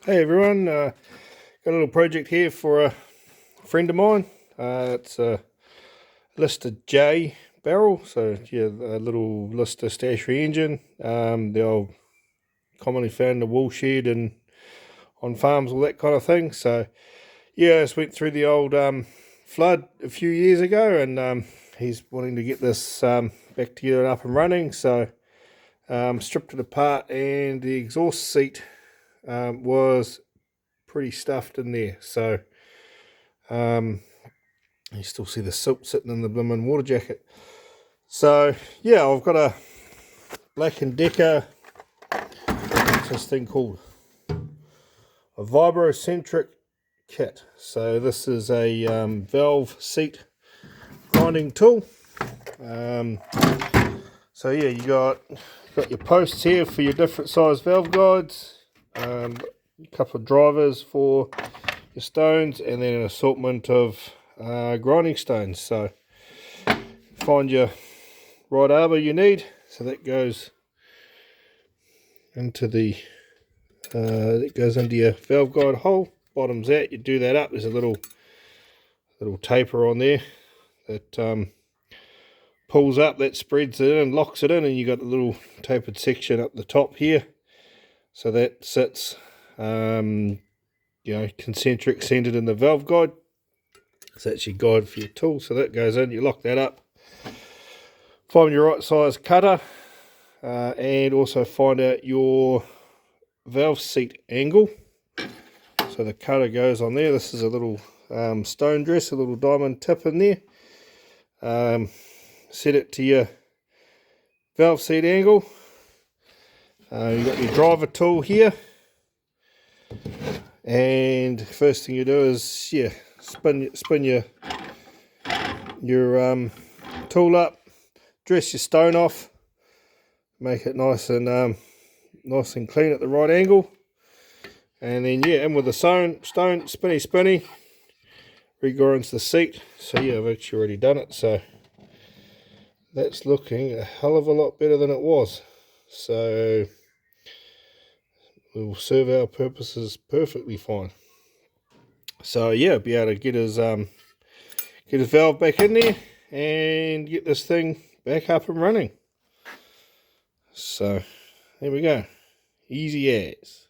Hey everyone, got a little project here for a friend of mine. It's a Lister J barrel, so yeah, a little Lister stationary engine. The old commonly found in the wool shed and on farms, all that kind of thing. So yeah, I just went through the old flood a few years ago, and he's wanting to get this back together and up and running. So stripped it apart, and the exhaust seat was pretty stuffed in there. So you still see the silt sitting in the blooming water jacket. So yeah, I've got a Black & Decker, what's this thing called? A Vibrocentric kit. So this is a valve seat grinding tool. So yeah, you got your posts here for your different size valve guides, a couple of drivers for your stones, and then an assortment of grinding stones. So find your right arbor you need. So that goes into your valve guide hole. Bottoms out. You do that up. There's a little taper on there that pulls up. That spreads it in and locks it in, and you got a little tapered section up the top here. So that sits, concentric centered in the valve guide. So that's your guide for your tool. So that goes in. You lock that up. Find your right size cutter, and also find out your valve seat angle. So the cutter goes on there. This is a little stone dress, a little diamond tip in there. Set it to your valve seat angle. You've got your driver tool here, and first thing you do is spin your tool up, dress your stone off, make it nice and clean at the right angle, and then in with the stone, spinny, regrinds the seat. So yeah, I've actually already done it, so that's looking a hell of a lot better than it was. So it will serve our purposes perfectly fine. So yeah, be able to get his valve back in there and get this thing back up and running. So there we go, easy as.